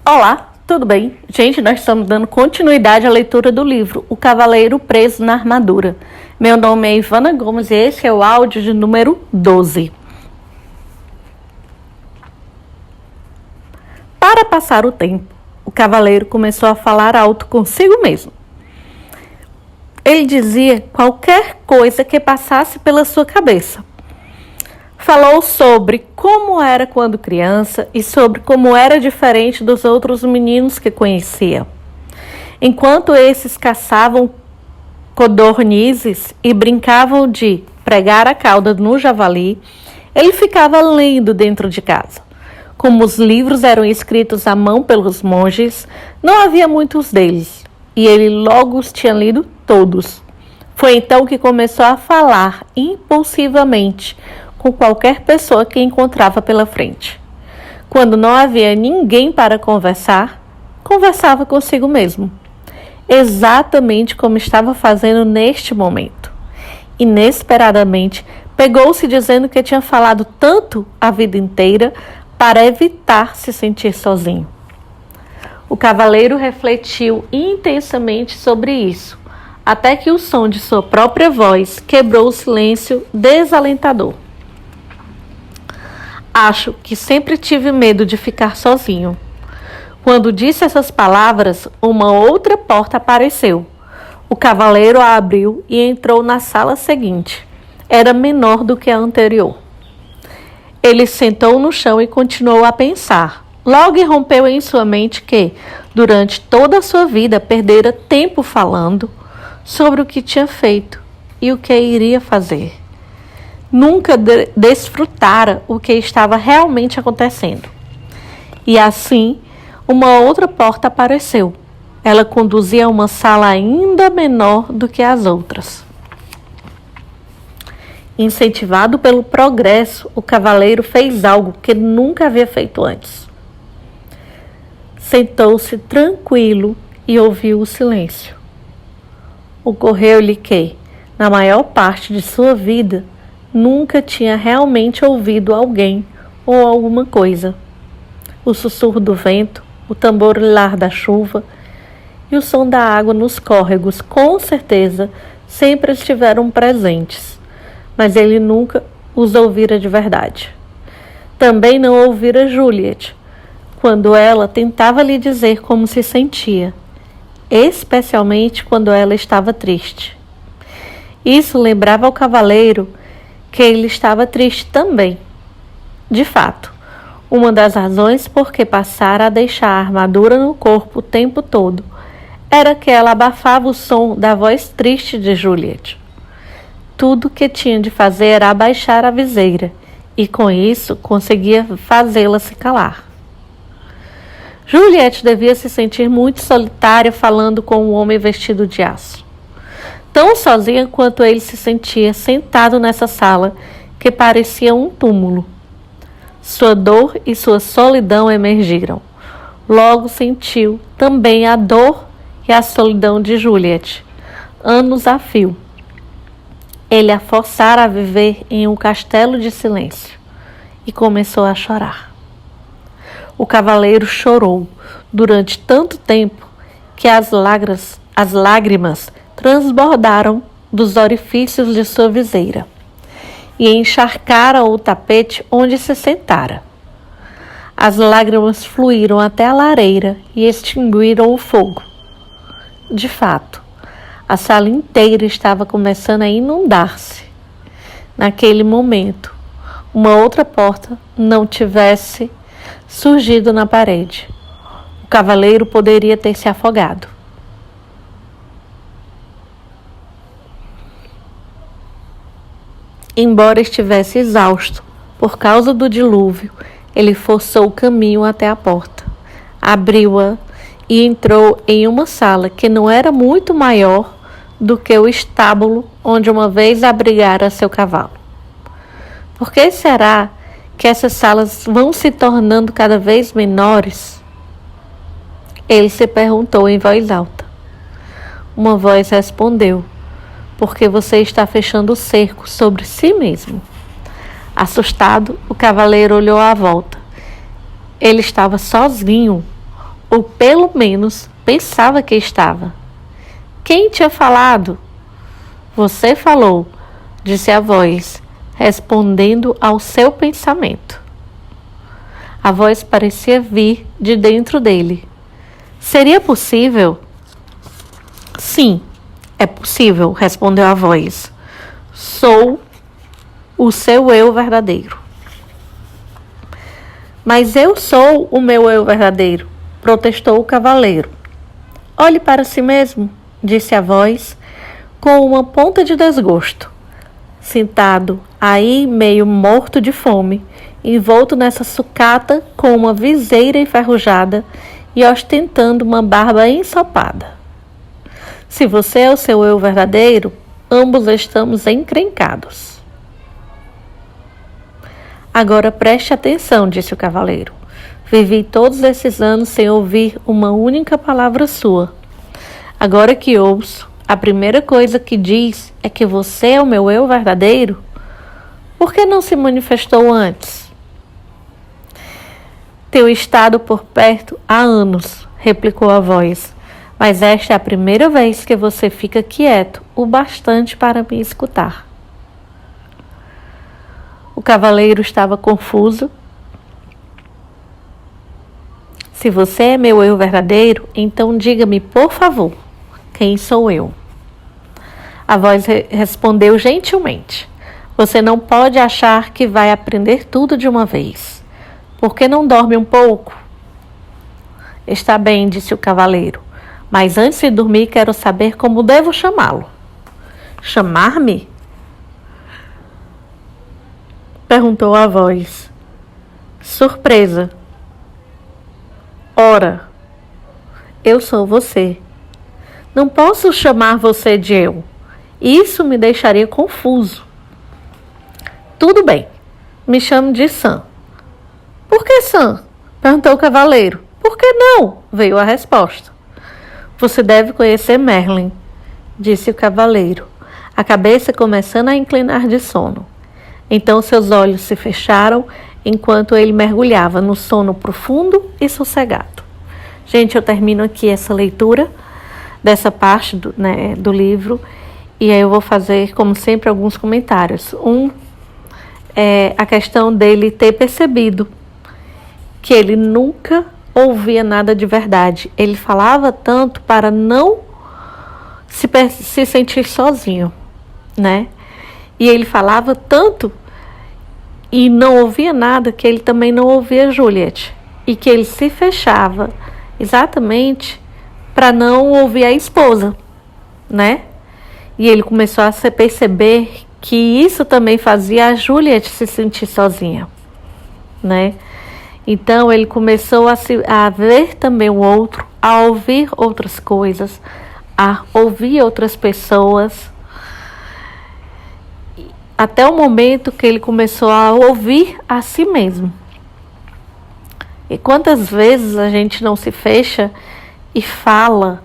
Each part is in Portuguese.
Olá, tudo bem? Gente, nós estamos dando continuidade à leitura do livro O Cavaleiro Preso na Armadura. Meu nome é Ivana Gomes e esse é o áudio de número 12. Para passar o tempo, o cavaleiro começou a falar alto consigo mesmo. Ele dizia qualquer coisa que passasse pela sua cabeça. Falou sobre como era quando criança e sobre como era diferente dos outros meninos que conhecia. Enquanto esses caçavam codornizes e brincavam de pregar a cauda no javali, ele ficava lendo dentro de casa. Como os livros eram escritos à mão pelos monges, não havia muitos deles, e ele logo os tinha lido todos. Foi então que começou a falar impulsivamente com qualquer pessoa que encontrava pela frente. Quando não havia ninguém para conversar, conversava consigo mesmo, exatamente como estava fazendo neste momento. Inesperadamente, pegou-se dizendo que tinha falado tanto a vida inteira para evitar se sentir sozinho. O cavaleiro refletiu intensamente sobre isso, até que o som de sua própria voz quebrou o silêncio desalentador. Acho que sempre tive medo de ficar sozinho. Quando disse essas palavras, uma outra porta apareceu. O cavaleiro a abriu e entrou na sala seguinte. Era menor do que a anterior. Ele sentou no chão e continuou a pensar. Logo irrompeu em sua mente que, durante toda a sua vida, perdera tempo falando sobre o que tinha feito e o que iria fazer. Nunca desfrutara o que estava realmente acontecendo. E assim, uma outra porta apareceu. Ela conduzia a uma sala ainda menor do que as outras. Incentivado pelo progresso, o cavaleiro fez algo que nunca havia feito antes. Sentou-se tranquilo e ouviu o silêncio. Ocorreu-lhe que, na maior parte de sua vida, nunca tinha realmente ouvido alguém ou alguma coisa. O sussurro do vento, o tamborilar da chuva e o som da água nos córregos, com certeza, sempre estiveram presentes, mas ele nunca os ouvira de verdade. Também não ouvira Juliet, quando ela tentava lhe dizer como se sentia, especialmente quando ela estava triste. Isso lembrava ao cavaleiro que ele estava triste também. De fato, uma das razões por que passara a deixar a armadura no corpo o tempo todo era que ela abafava o som da voz triste de Juliet. Tudo que tinha de fazer era abaixar a viseira, e com isso conseguia fazê-la se calar. Juliet devia se sentir muito solitária falando com um homem vestido de aço. Tão sozinha quanto ele se sentia sentado nessa sala, que parecia um túmulo. Sua dor e sua solidão emergiram. Logo sentiu também a dor e a solidão de Juliet, anos a fio. Ele a forçara a viver em um castelo de silêncio e começou a chorar. O cavaleiro chorou durante tanto tempo que as lágrimas transbordaram dos orifícios de sua viseira e encharcaram o tapete onde se sentara. As lágrimas fluíram até a lareira e extinguiram o fogo. De fato, a sala inteira estava começando a inundar-se. Naquele momento, uma outra porta não tivesse surgido na parede. O cavaleiro poderia ter se afogado. Embora estivesse exausto por causa do dilúvio, ele forçou o caminho até a porta, abriu-a e entrou em uma sala que não era muito maior do que o estábulo onde uma vez abrigara seu cavalo. Por que será que essas salas vão se tornando cada vez menores? Ele se perguntou em voz alta. Uma voz respondeu: porque você está fechando o cerco sobre si mesmo. Assustado, o cavaleiro olhou à volta. Ele estava sozinho. ou pelo menos pensava que estava. Quem tinha falado? Você falou, disse a voz, respondendo ao seu pensamento. A voz parecia vir de dentro dele. Seria possível? Sim, é possível, respondeu a voz. Sou o seu eu verdadeiro. Mas eu sou o meu eu verdadeiro, protestou o cavaleiro. Olhe para si mesmo, disse a voz, com uma ponta de desgosto. Sentado aí, meio morto de fome, envolto nessa sucata com uma viseira enferrujada e ostentando uma barba ensopada. Se você é o seu eu verdadeiro, ambos estamos encrencados. Agora preste atenção, disse o cavaleiro. Vivi todos esses anos sem ouvir uma única palavra sua. Agora que ouço, a primeira coisa que diz é que você é o meu eu verdadeiro? Por que não se manifestou antes? Tenho estado por perto há anos, replicou a voz, mas esta é a primeira vez que você fica quieto o bastante para me escutar. O cavaleiro estava confuso. Se você é meu eu verdadeiro, então diga-me, por favor, quem sou eu? A voz respondeu gentilmente. Você não pode achar que vai aprender tudo de uma vez. Por que não dorme um pouco? Está bem, disse o cavaleiro, mas antes de dormir quero saber como devo chamá-lo. Chamar-me? Perguntou a voz. Surpresa. Ora, eu sou você. Não posso chamar você de eu. Isso me deixaria confuso. Tudo bem, me chamo de Sam. Por que Sam? Perguntou o cavaleiro. Por que não? Veio a resposta. Você deve conhecer Merlin, disse o cavaleiro, a cabeça começando a inclinar de sono. Então seus olhos se fecharam enquanto ele mergulhava no sono profundo e sossegado. Gente, eu termino aqui essa leitura dessa parte do livro e aí eu vou fazer, como sempre, alguns comentários. É a questão dele ter percebido que ele nunca ouvia nada de verdade. Ele falava tanto para não se sentir sozinho, né? E ele falava tanto e não ouvia nada que ele também não ouvia Juliet. E que ele se fechava exatamente para não ouvir a esposa, né? E ele começou a se perceber que isso também fazia a Juliet se sentir sozinha, né? Então ele começou a ver também o outro, a ouvir outras coisas, a ouvir outras pessoas, até o momento que ele começou a ouvir a si mesmo. E quantas vezes a gente não se fecha e fala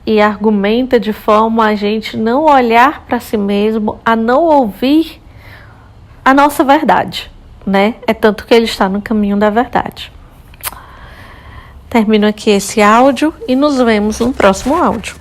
e argumenta de forma a gente não olhar para si mesmo, a não ouvir a nossa verdade, né? É tanto que ele está no caminho da verdade. Termino aqui esse áudio e nos vemos no próximo áudio.